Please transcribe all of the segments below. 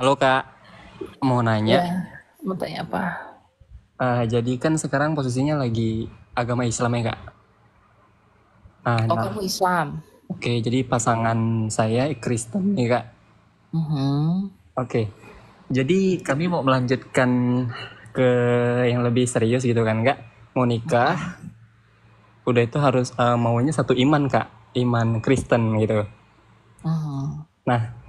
Halo Kak, mau nanya. Ya, mau tanya apa? Jadi kan sekarang posisinya lagi agama Islam ya Kak. Oh, Nah, kamu Islam. oke, jadi pasangan saya Kristen nih Kak. Mhm. Oke, jadi kami mau melanjutkan ke yang lebih serius gitu kan Kak. Mau nikah, Mhm. udah itu harus maunya satu iman Kak, iman Kristen gitu. Mhm. Nah,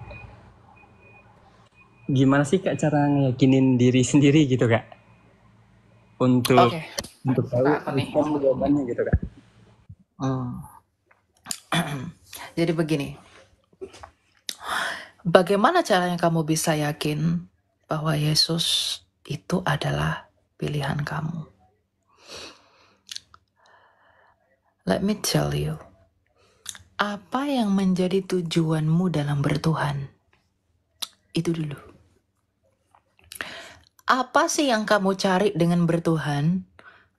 gimana sih Kak cara ngeyakinin diri sendiri gitu Kak? Untuk Oke, untuk tahu suka aku nih. Kristen jawabannya gitu Kak. Hmm. Jadi begini, bagaimana caranya kamu bisa yakin bahwa Yesus itu adalah pilihan kamu? Let me tell you, apa yang menjadi tujuanmu dalam bertuhan? Itu dulu. Apa sih yang kamu cari dengan bertuhan?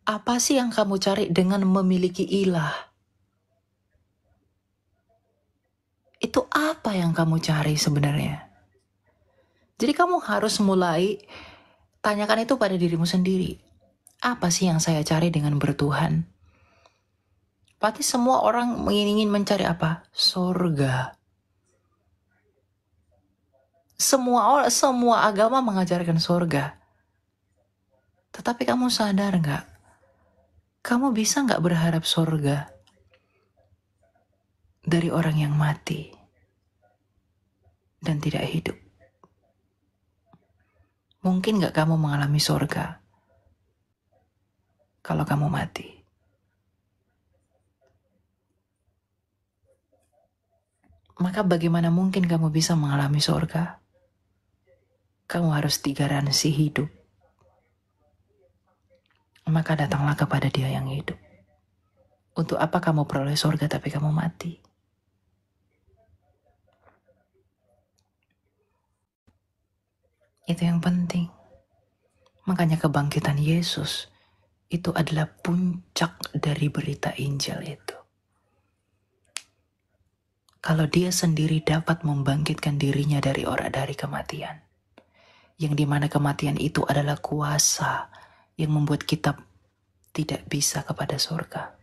Apa sih yang kamu cari dengan memiliki ilah? Itu apa yang kamu cari sebenarnya? Jadi kamu harus mulai tanyakan itu pada dirimu sendiri. Apa sih yang saya cari dengan bertuhan? Pasti semua orang ingin mencari apa? Sorga. Semua agama mengajarkan sorga. Tetapi kamu sadar nggak? Kamu bisa nggak berharap sorga dari orang yang mati dan tidak hidup? Mungkin nggak kamu mengalami sorga kalau kamu mati? Maka bagaimana mungkin kamu bisa mengalami sorga? Kamu harus digaransi hidup. Maka datanglah kepada Dia yang hidup. Untuk apa kamu peroleh sorga tapi kamu mati? Itu yang penting. Makanya kebangkitan Yesus itu adalah puncak dari berita Injil itu. Kalau Dia sendiri dapat membangkitkan dirinya dari kematian, yang dimana kematian itu adalah kuasa yang membuat kita tidak bisa kepada surga.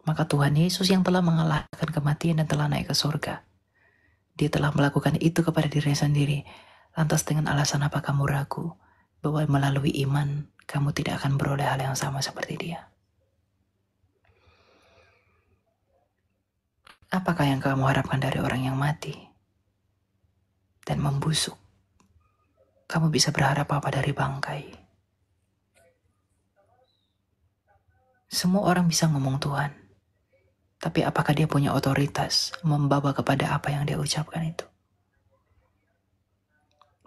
Maka Tuhan Yesus yang telah mengalahkan kematian dan telah naik ke surga, Dia telah melakukan itu kepada dirinya sendiri. Lantas dengan alasan apa kamu ragu bahwa melalui iman kamu tidak akan beroleh hal yang sama seperti Dia? Apakah yang kamu harapkan dari orang yang mati dan membusuk? Kamu bisa berharap apa dari bangkai? Semua orang bisa ngomong Tuhan, tapi apakah dia punya otoritas membawa kepada apa yang dia ucapkan itu?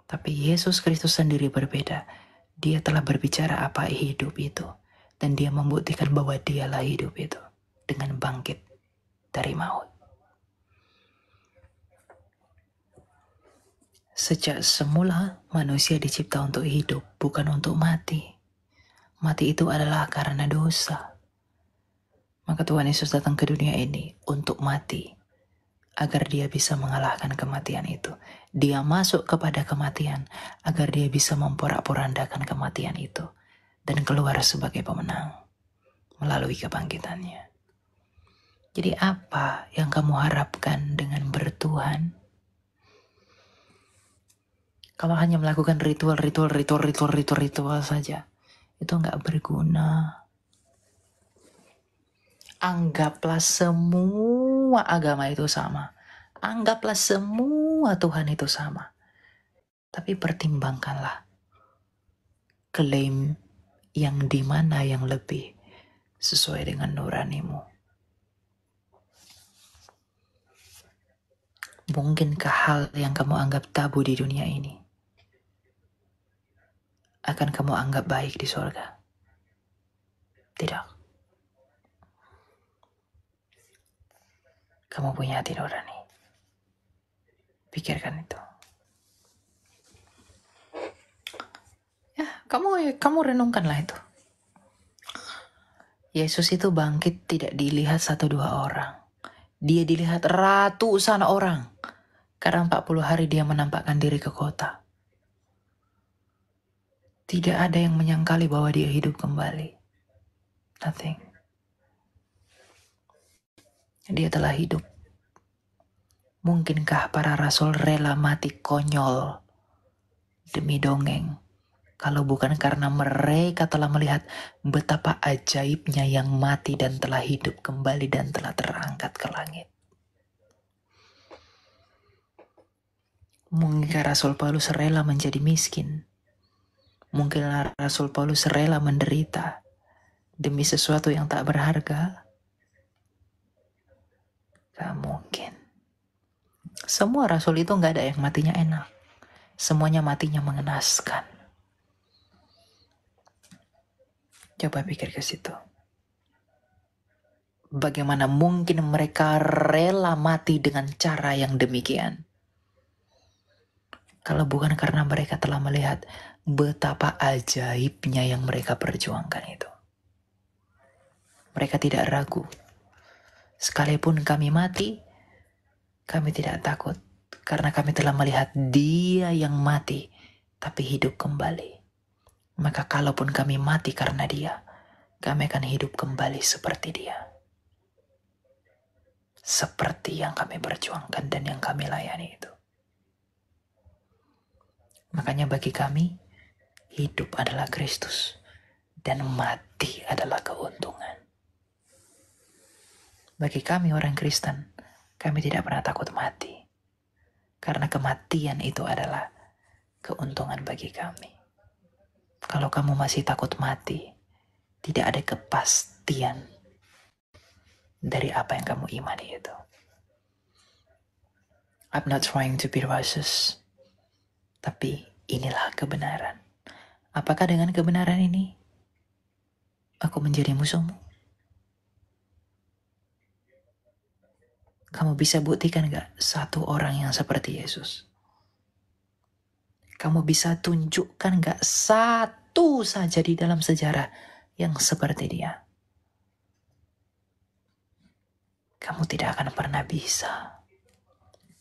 Tapi Yesus Kristus sendiri berbeda. Dia telah berbicara apa hidup itu, dan dia membuktikan bahwa dialah hidup itu dengan bangkit dari maut. Sejak semula manusia dicipta untuk hidup, bukan untuk mati. Mati itu adalah karena dosa. Maka Tuhan Yesus datang ke dunia ini untuk mati, agar dia bisa mengalahkan kematian itu. Dia masuk kepada kematian, agar dia bisa memporak-porandakan kematian itu, dan keluar sebagai pemenang melalui kebangkitannya. Jadi apa yang kamu harapkan dengan bertuhan? Kalau hanya melakukan ritual saja, itu nggak berguna. Anggaplah semua agama itu sama. Anggaplah semua Tuhan itu sama. Tapi pertimbangkanlah klaim yang di mana yang lebih sesuai dengan nuranimu. Mungkinkah hal yang kamu anggap tabu di dunia ini akan kamu anggap baik di surga? Tidak. Kamu punya hati nurani. Pikirkan itu. Ya, kamu renungkanlah itu. Yesus itu bangkit tidak dilihat 1-2 orang. Dia dilihat ratusan orang. Karena 40 hari dia menampakkan diri ke kota. Tidak ada yang menyangkali bahwa dia hidup kembali. Nothing. Dia telah hidup. Mungkinkah para rasul rela mati konyol demi dongeng? Kalau bukan karena mereka telah melihat betapa ajaibnya yang mati dan telah hidup kembali dan telah terangkat ke langit. Mungkinkah Rasul Paulus rela menjadi miskin? Mungkin Rasul Paulus rela menderita demi sesuatu yang tak berharga? Gak mungkin. Semua rasul itu gak ada yang matinya enak. Semuanya matinya mengenaskan. Coba pikir ke situ. Bagaimana mungkin mereka rela mati dengan cara yang demikian? Kalau bukan karena mereka telah melihat betapa ajaibnya yang mereka perjuangkan itu. Mereka tidak ragu. Sekalipun kami mati, kami tidak takut. Karena kami telah melihat Dia yang mati, tapi hidup kembali. Maka kalaupun kami mati karena Dia, kami akan hidup kembali seperti Dia. Seperti yang kami perjuangkan dan yang kami layani itu. Makanya bagi kami, hidup adalah Kristus dan mati adalah keuntungan. Bagi kami orang Kristen, kami tidak pernah takut mati. Karena kematian itu adalah keuntungan bagi kami. Kalau kamu masih takut mati, tidak ada kepastian dari apa yang kamu imani itu. I'm not trying to be righteous, tapi inilah kebenaran. Apakah dengan kebenaran ini aku menjadi musuhmu? Kamu bisa buktikan gak satu orang yang seperti Yesus? Kamu bisa tunjukkan gak satu saja di dalam sejarah yang seperti dia? Kamu tidak akan pernah bisa.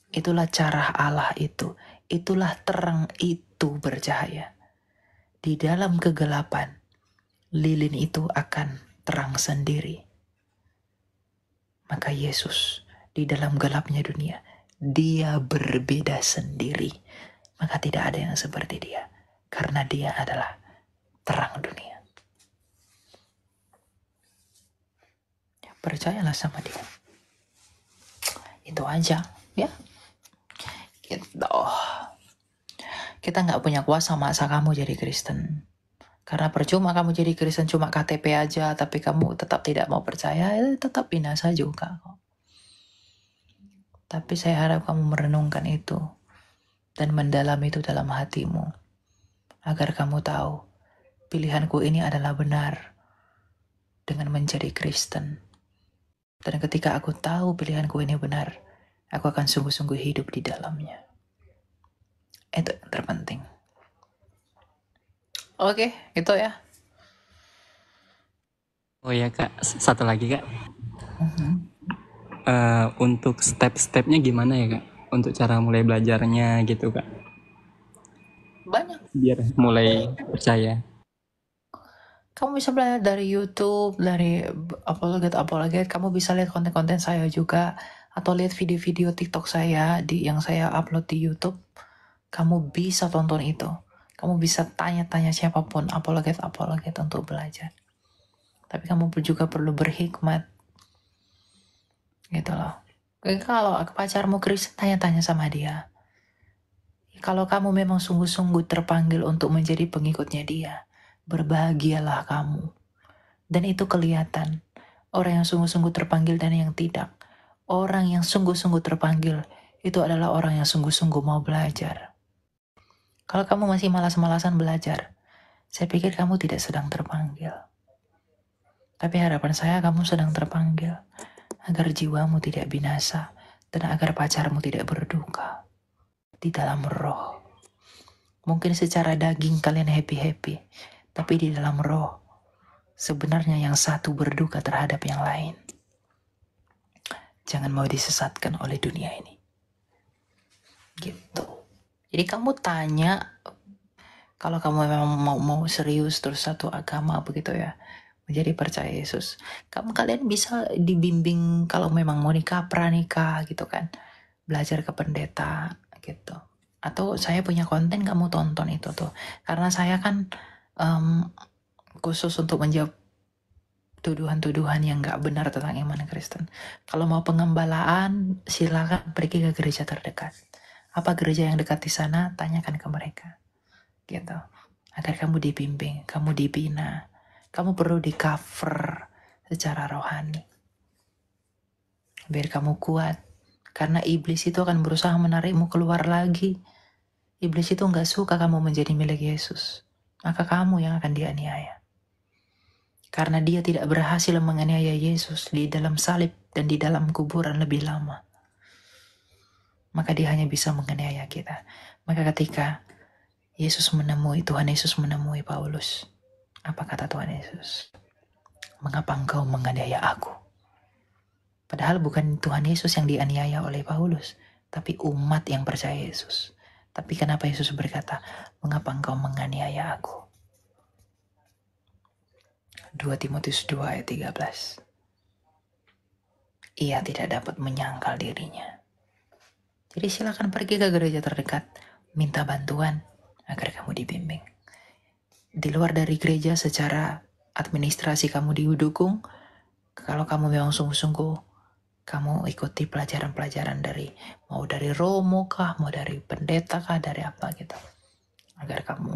Itulah cara Allah itu. Itulah terang itu bercahaya. Di dalam kegelapan, lilin itu akan terang sendiri. Maka Yesus di dalam gelapnya dunia, Dia berbeda sendiri. Maka tidak ada yang seperti Dia. Karena Dia adalah terang dunia. Percayalah sama Dia. Itu aja, ya. Gitu. Kita nggak punya kuasa maksa kamu jadi Kristen. Karena percuma kamu jadi Kristen cuma KTP aja, tapi kamu tetap tidak mau percaya, tetap binasa juga kok. Tapi saya harap kamu merenungkan itu dan mendalam itu dalam hatimu, agar kamu tahu pilihanku ini adalah benar dengan menjadi Kristen. Dan ketika aku tahu pilihanku ini benar, aku akan sungguh-sungguh hidup di dalamnya. Itu yang terpenting. Oke, itu ya. Oh ya Kak, satu lagi Kak. Untuk step-stepnya gimana ya Kak? Untuk cara mulai belajarnya gitu Kak? Banyak. Biar mulai percaya. Kamu bisa belajar dari YouTube, dari apologet. Kamu bisa lihat konten-konten saya juga, atau lihat video-video TikTok saya yang saya upload di YouTube. Kamu bisa tonton itu. Kamu bisa tanya-tanya siapapun apologet untuk belajar. Tapi kamu juga perlu berhikmat. Gitu loh. Kalau pacarmu Kristen, tanya-tanya sama dia. Kalau kamu memang sungguh-sungguh terpanggil untuk menjadi pengikutnya dia, berbahagialah kamu. Dan itu kelihatan. Orang yang sungguh-sungguh terpanggil dan yang tidak. Orang yang sungguh-sungguh terpanggil, itu adalah orang yang sungguh-sungguh mau belajar. Kalau kamu masih malas-malasan belajar, saya pikir kamu tidak sedang terpanggil. Tapi harapan saya kamu sedang terpanggil, agar jiwamu tidak binasa, dan agar pacarmu tidak berduka. Di dalam roh. Mungkin secara daging kalian happy-happy, tapi di dalam roh, sebenarnya yang satu berduka terhadap yang lain. Jangan mau disesatkan oleh dunia ini. Gitu. Jadi kamu tanya Kalau kamu memang mau serius terus satu agama begitu ya, menjadi percaya Yesus, kalian bisa dibimbing kalau memang mau nikah pranikah gitu kan, belajar ke pendeta gitu. Atau saya punya konten kamu tonton itu tuh, karena saya kan khusus untuk menjawab tuduhan-tuduhan yang nggak benar tentang iman Kristen. Kalau mau pengembalaan, silakan pergi ke gereja terdekat. Apa gereja yang dekat di sana? Tanyakan ke mereka, gitu. Agar kamu dibimbing, kamu dibina, kamu perlu di cover secara rohani. Biar kamu kuat, karena iblis itu akan berusaha menarikmu keluar lagi. Iblis itu nggak suka kamu menjadi milik Yesus, maka kamu yang akan dianiaya. Karena dia tidak berhasil menganiaya Yesus di dalam salib dan di dalam kuburan lebih lama, maka dia hanya bisa menganiaya kita. Maka ketika Tuhan Yesus menemui Paulus, apa kata Tuhan Yesus? Mengapa engkau menganiaya aku? Padahal bukan Tuhan Yesus yang dianiaya oleh Paulus, tapi umat yang percaya Yesus. Tapi kenapa Yesus berkata, mengapa engkau menganiaya aku? 2 Timotius 2 ayat 13. Ia tidak dapat menyangkal dirinya. Jadi silakan pergi ke gereja terdekat, minta bantuan agar kamu dibimbing. Di luar dari gereja secara administrasi kamu didukung, kalau kamu memang sungguh-sungguh, kamu ikuti pelajaran-pelajaran dari Romo kah, mau dari pendeta kah, dari apa gitu. Agar kamu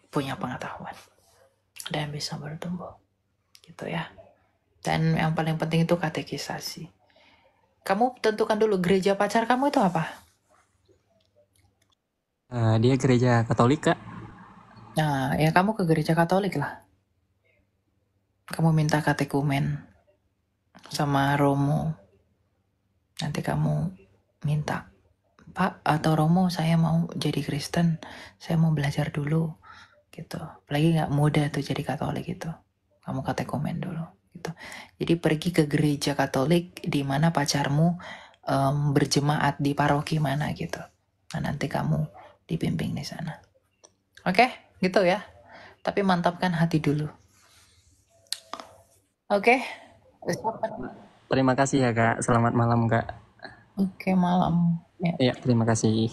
punya pengetahuan dan bisa bertumbuh. Gitu ya. Dan yang paling penting itu katekisasi. Kamu tentukan dulu gereja pacar kamu itu apa? Dia gereja Katolik, Kak. Nah, ya kamu ke gereja Katolik lah. Kamu minta katekumen sama Romo. Nanti kamu minta, Pak atau Romo, saya mau jadi Kristen, saya mau belajar dulu gitu. Apalagi nggak muda tuh jadi Katolik gitu. Kamu katekumen dulu gitu. Jadi pergi ke gereja Katolik di mana pacarmu berjemaat di paroki mana gitu. Nah, nanti kamu dibimbing di sana. Oke, gitu ya. Tapi mantapkan hati dulu. Oke. Terima kasih ya, Kak. Selamat malam, Kak. Oke, malam. Ya. Iya, terima kasih.